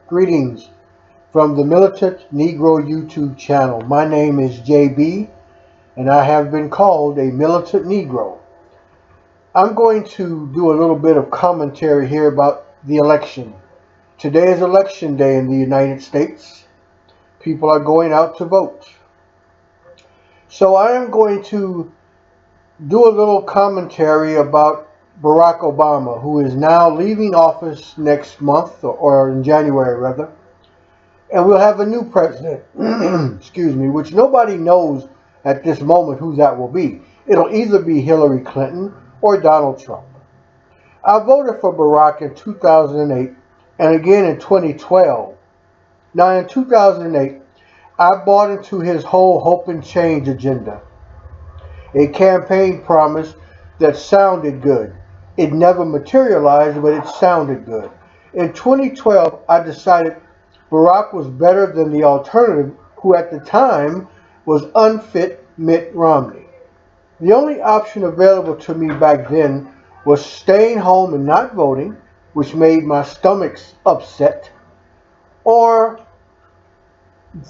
Greetings from the Militant Negro YouTube channel. My name is JB and I have been called a Militant Negro. I'm going to do a little bit of commentary here about the election. Today is election day in the United States. People are going out to vote. So I am going to do a little commentary about Barack Obama, who is now leaving office next month, or in January rather, and we'll have a new president, excuse me, which nobody knows at this moment who that will be. It'll either be Hillary Clinton or Donald Trump. I voted for Barack in 2008 and again in 2012. Now in 2008, I bought into his whole hope and change agenda, a campaign promise that sounded good. It never materialized, but it sounded good. In 2012, I decided Barack was better than the alternative, who at the time was UnFitt Mitt Romney. The only option available to me back then was staying home and not voting, which made my stomach upset, or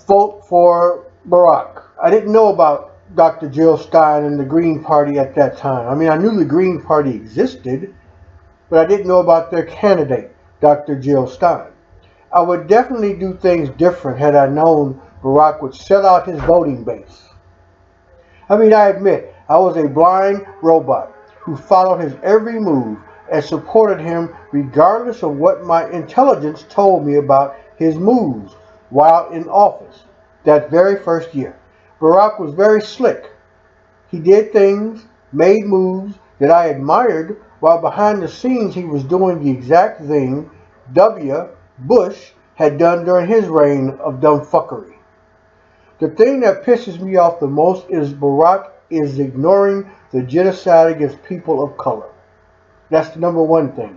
vote for Barack. I didn't know about Dr. Jill Stein and the Green Party at that time. I mean, I knew the Green Party existed, but I didn't know about their candidate, Dr. Jill Stein. I would definitely do things different had I known Barack would sell out his voting base. I mean, I admit, I was a blind robot who followed his every move and supported him regardless of what my intelligence told me about his moves while in office that very first year. Barack was very slick. He did things, made moves that I admired, while behind the scenes he was doing the exact thing W. Bush had done during his reign of dumbfuckery. The thing that pisses me off the most is Barack is ignoring the genocide against people of color. That's the number one thing,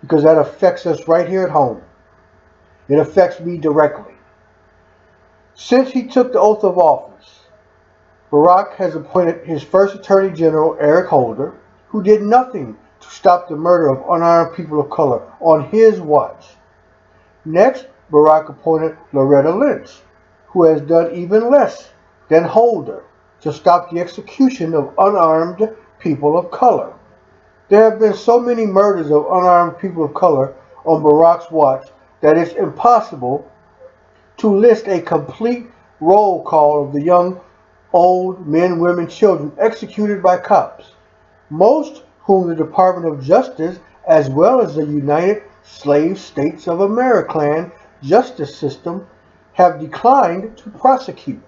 because that affects us right here at home. It affects me directly. Since he took the oath of office, Barack has appointed his first Attorney General, Eric Holder, who did nothing to stop the murder of unarmed people of color on his watch. Next, Barack appointed Loretta Lynch, who has done even less than Holder to stop the execution of unarmed people of color. There have been so many murders of unarmed people of color on Barack's watch that it's impossible to list a complete roll call of the young, old, men, women, children executed by cops, most whom the Department of Justice, as well as the United Slave States of American justice system, have declined to prosecute.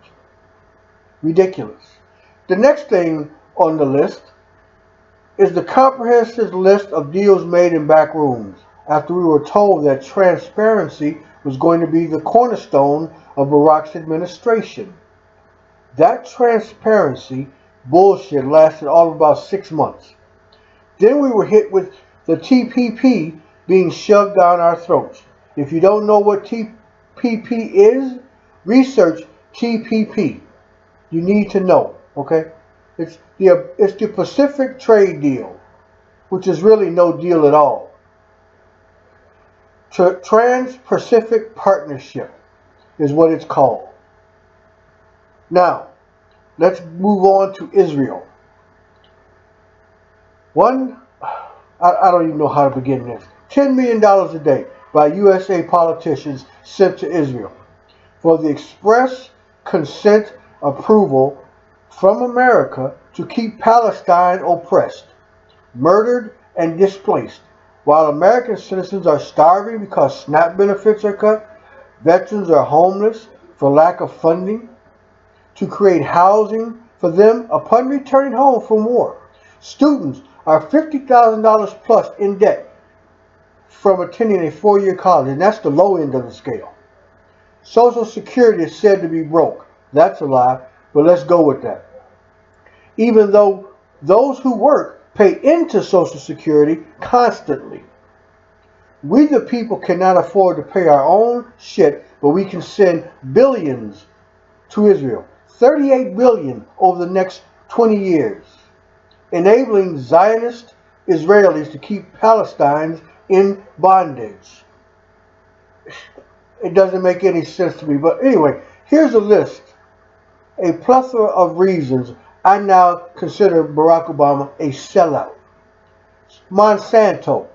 Ridiculous. The next thing on the list is the comprehensive list of deals made in back rooms, after we were told that transparency was going to be the cornerstone of Barack's administration. That transparency bullshit lasted all of about 6 months. Then we were hit with the TPP being shoved down our throats. If you don't know what TPP is, research TPP. You need to know, okay? It's the Pacific Trade Deal, which is really no deal at all. Trans-Pacific Partnership is what it's called. Now, let's move on to Israel. I don't even know how to begin this. $10 million a day by USA politicians sent to Israel for the express consent approval from America to keep Palestine oppressed, murdered, and displaced, while American citizens are starving because SNAP benefits are cut, veterans are homeless for lack of funding, to create housing for them upon returning home from war. Students are $50,000 plus in debt from attending a 4-year college, and that's the low end of the scale. Social Security is said to be broke. That's a lie, but let's go with that. Even though those who work pay into Social Security constantly. We the people cannot afford to pay our own shit, but we can send billions to Israel. $38 billion over the next 20 years, enabling Zionist Israelis to keep Palestinians in bondage. It doesn't make any sense to me. But anyway, here's a list. A plethora of reasons I now consider Barack Obama a sellout. Monsanto,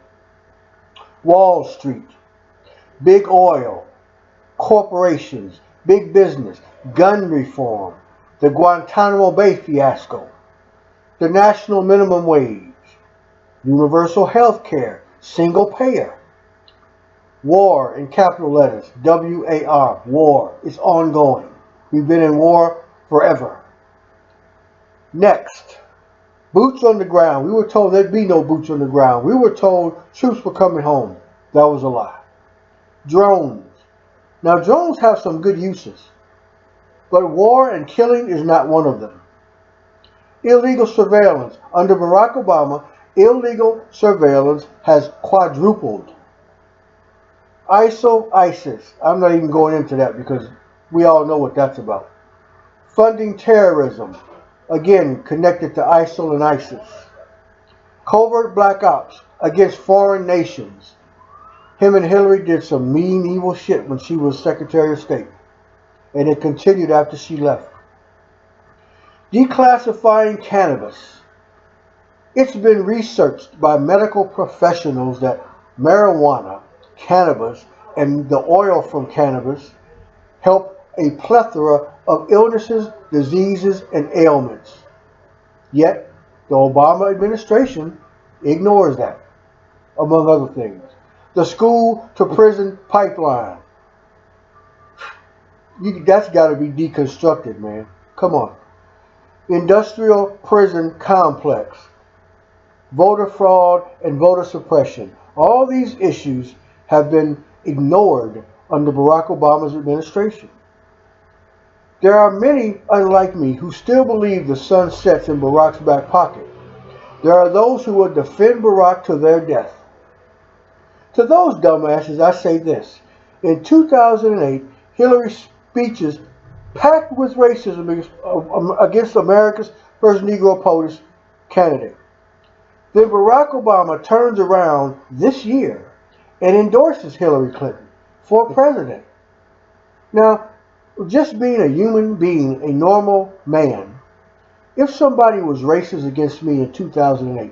Wall Street, Big Oil, corporations, big business, gun reform, the Guantanamo Bay fiasco, the national minimum wage, universal health care, single payer, war in capital letters, W-A-R, war. It's ongoing. We've been in war forever. Next, boots on the ground. We were told there'd be no boots on the ground. We were told troops were coming home. That was a lie. Drones. Now, drones have some good uses, but war and killing is not one of them. Illegal surveillance. Under Barack Obama, illegal surveillance has quadrupled. ISIL, ISIS. I'm not even going into that because we all know what that's about. Funding terrorism. Again, connected to ISIL and ISIS. Covert black ops against foreign nations. Him and Hillary did some mean, evil shit when she was Secretary of State. And it continued after she left. Declassifying cannabis. It's been researched by medical professionals that marijuana, cannabis, and the oil from cannabis help a plethora of illnesses, diseases, and ailments. Yet, the Obama administration ignores that, among other things. The school-to-prison pipeline. That's got to be deconstructed, man. Come on. Industrial prison complex. Voter fraud and voter suppression. All these issues have been ignored under Barack Obama's administration. There are many, unlike me, who still believe the sun sets in Barack's back pocket. There are those who will defend Barack to their death. To those dumbasses, I say this. In 2008, Hillary's speeches packed with racism against America's first Negro POTUS candidate. Then Barack Obama turns around this year and endorses Hillary Clinton for president. Now, just being a human being, a normal man, if somebody was racist against me in 2008,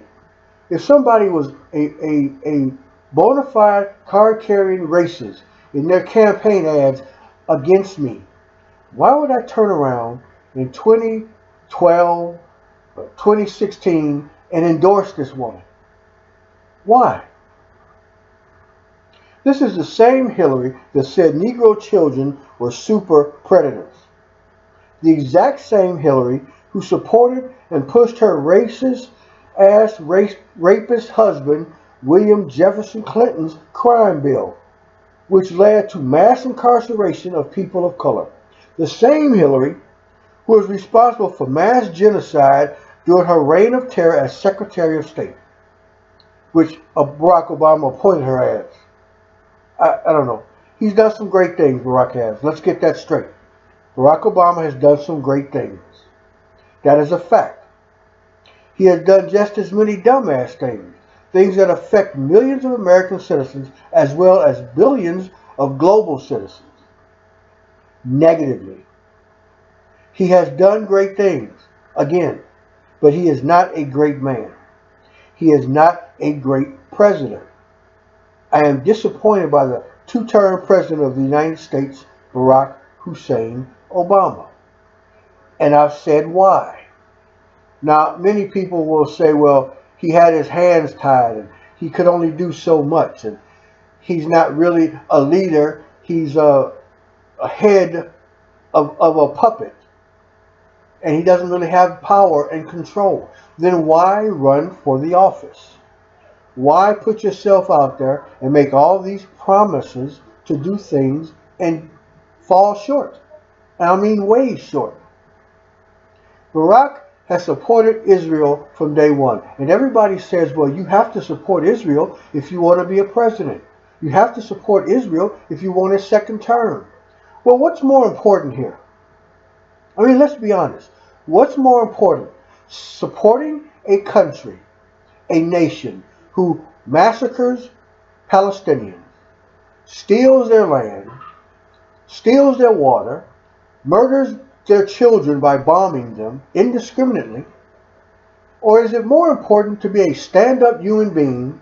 if somebody was a bona fide card-carrying racist in their campaign ads against me, why would I turn around in 2012, 2016 and endorse this woman? Why? This is the same Hillary that said Negro children were super predators. The exact same Hillary who supported and pushed her racist-ass rapist husband William Jefferson Clinton's crime bill, which led to mass incarceration of people of color. The same Hillary who was responsible for mass genocide during her reign of terror as Secretary of State, which Barack Obama appointed her as. I don't know. He's done some great things, Barack has. Let's get that straight. Barack Obama has done some great things. That is a fact. He has done just as many dumbass things. Things that affect millions of American citizens as well as billions of global citizens. Negatively. He has done great things. Again. But he is not a great man. He is not a great president. I am disappointed by the two-term president of the United States, Barack Hussein Obama. And I've said why. Now, many people will say, well, he had his hands tied and he could only do so much. And he's not really a leader. He's a head of a puppet. And he doesn't really have power and control. Then why run for the office? Why put yourself out there and make all these promises to do things and fall short? And I mean way short. Barack has supported Israel from day one. And everybody says, well, you have to support Israel if you want to be a president. You have to support Israel if you want a second term. Well, what's more important here? I mean, let's be honest. What's more important? Supporting a country, a nation, who massacres Palestinians, steals their land, steals their water, murders their children by bombing them indiscriminately? Or is it more important to be a stand-up human being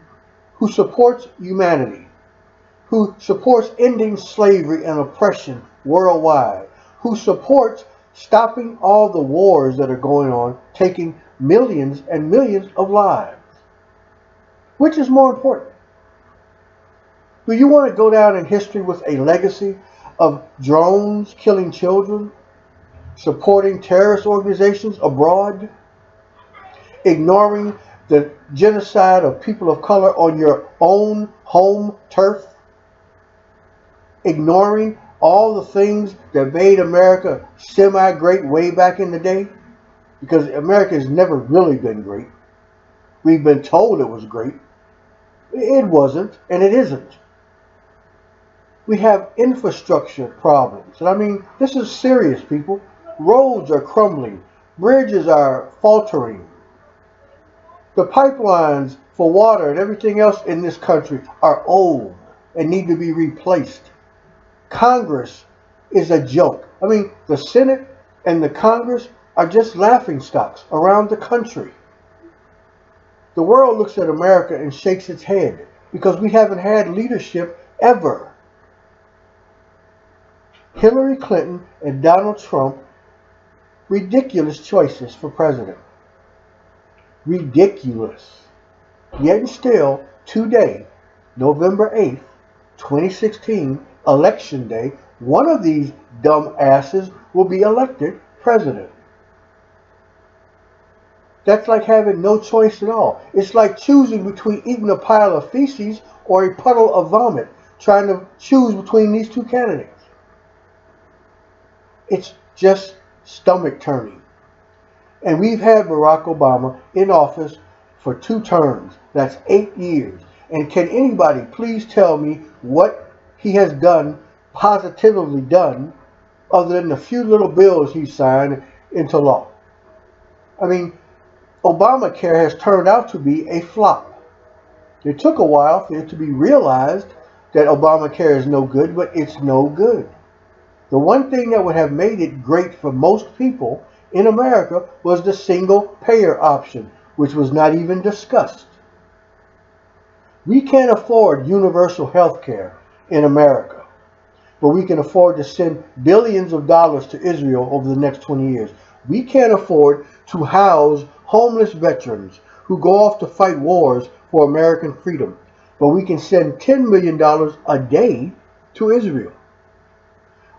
who supports humanity, who supports ending slavery and oppression worldwide, who supports stopping all the wars that are going on, taking millions and millions of lives? Which is more important? Do you want to go down in history with a legacy of drones killing children, supporting terrorist organizations abroad, ignoring the genocide of people of color on your own home turf, ignoring all the things that made America semi-great way back in the day? Because America has never really been great. We've been told it was great. It wasn't, and it isn't. We have infrastructure problems. And I mean, this is serious, people. Roads are crumbling. Bridges are faltering. The pipelines for water and everything else in this country are old and need to be replaced. Congress is a joke. I mean, the Senate and the Congress are just laughingstocks around the country. The world looks at America and shakes its head because we haven't had leadership ever. Hillary Clinton and Donald Trump, ridiculous choices for president. Ridiculous. Yet and still, today, November 8th, 2016, Election Day, one of these dumb asses will be elected president. That's like having no choice at all. It's like choosing between eating a pile of feces or a puddle of vomit, trying to choose between these two candidates. It's just stomach turning. And we've had Barack Obama in office for 2 terms. That's 8 years. And can anybody please tell me what he has done, positively done, other than the few little bills he signed into law? I mean, Obamacare has turned out to be a flop. It took a while for it to be realized that Obamacare is no good, but it's no good. The one thing that would have made it great for most people in America was the single payer option, which was not even discussed. We can't afford universal health care in America, but we can afford to send billions of dollars to Israel over the next 20 years. We can't afford to house homeless veterans who go off to fight wars for American freedom, but we can send $10 million a day to Israel.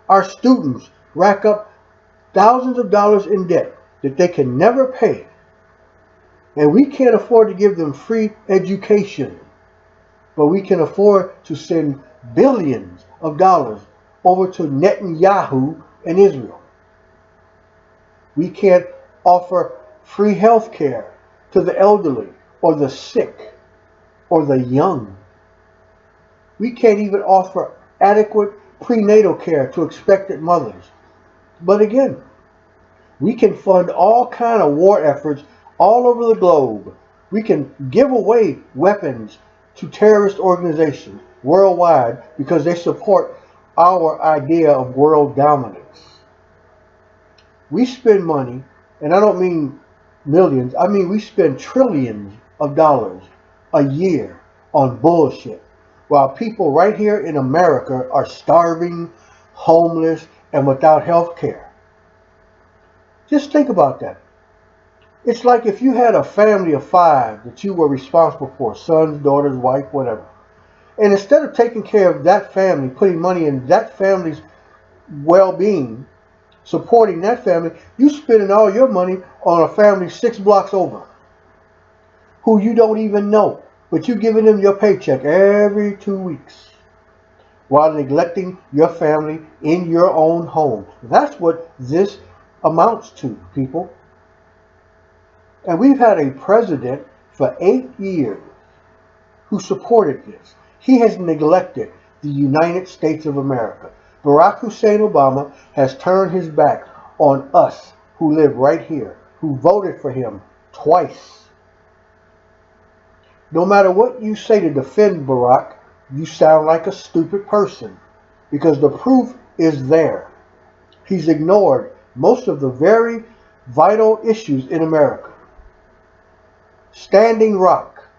Our students rack up thousands of dollars in debt that they can never pay, and we can't afford to give them free education, but we can afford to send billions of dollars over to Netanyahu and Israel. We can't offer free health care to the elderly or the sick or the young. We can't even offer adequate prenatal care to expectant mothers. But again, we can fund all kind of war efforts all over the globe. We can give away weapons to terrorist organizations worldwide because they support our idea of world dominance. We spend money, and I don't mean millions, I mean we spend trillions of dollars a year on bullshit, while people right here in America are starving, homeless, and without health care. Just think about that. It's like if you had a family of 5 that you were responsible for, sons, daughters, wife, whatever. And instead of taking care of that family, putting money in that family's well-being, supporting that family, you spending all your money on a family 6 blocks over, who you don't even know, but you giving them your paycheck every 2 weeks while neglecting your family in your own home. That's what this amounts to, people. And we've had a president for 8 years who supported this. He has neglected the United States of America. Barack Hussein Obama has turned his back on us who live right here, who voted for him twice. No matter what you say to defend Barack, you sound like a stupid person, because the proof is there. He's ignored most of the very vital issues in America. Standing Rock.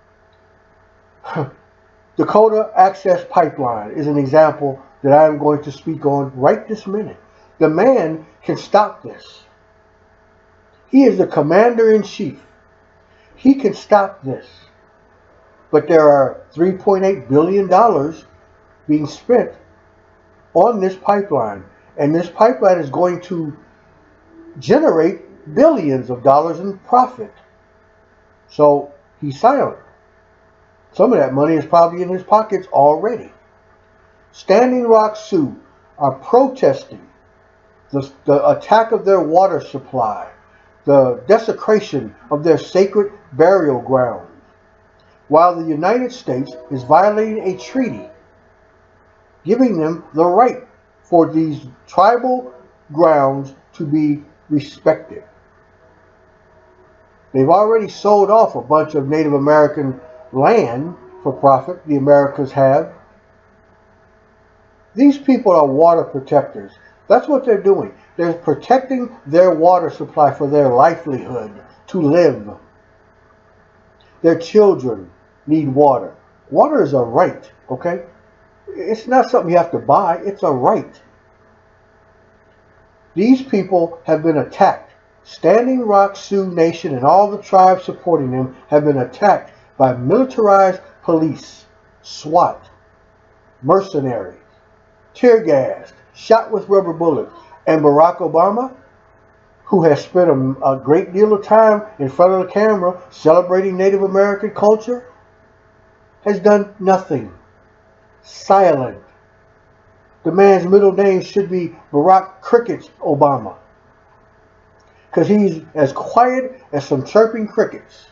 Dakota Access Pipeline is an example that I am going to speak on right this minute. The man can stop this. He is the commander-in-chief. He can stop this. But there are $3.8 billion being spent on this pipeline. And this pipeline is going to generate billions of dollars in profit. So he's silent. Some of that money is probably in his pockets already. Standing Rock Sioux are protesting the attack of their water supply, the desecration of their sacred burial grounds, while the United States is violating a treaty giving them the right for these tribal grounds to be respected. They've already sold off a bunch of Native American land for profit, the Americans have. These people are water protectors. That's what they're doing. They're protecting their water supply for their livelihood, to live. Their children need water. Water is a right, okay? It's not something you have to buy. It's a right. These people have been attacked. Standing Rock Sioux Nation and all the tribes supporting them have been attacked by militarized police, SWAT, mercenaries, tear gassed, shot with rubber bullets. And Barack Obama, who has spent a great deal of time in front of the camera celebrating Native American culture, has done nothing. Silent. The man's middle name should be Barack Crickets Obama, because he's as quiet as some chirping crickets.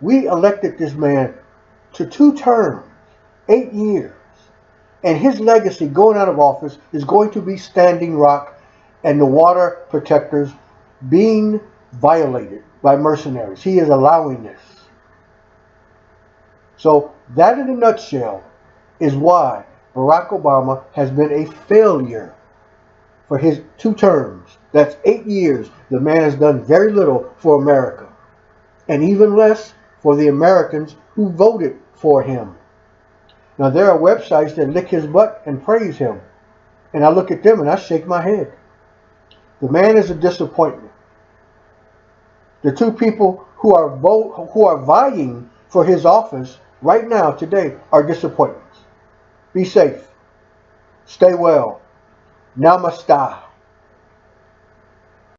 We elected this man to 2 terms, 8 years. And his legacy going out of office is going to be Standing Rock and the water protectors being violated by mercenaries. He is allowing this. So that in a nutshell is why Barack Obama has been a failure for his 2 terms. That's 8 years. The man has done very little for America, and even less for the Americans who voted for him. Now, there are websites that lick his butt and praise him, and I look at them and I shake my head. The man is a disappointment. The 2 people who are vying for his office right now, today, are disappointments. Be safe. Stay well. Namaste.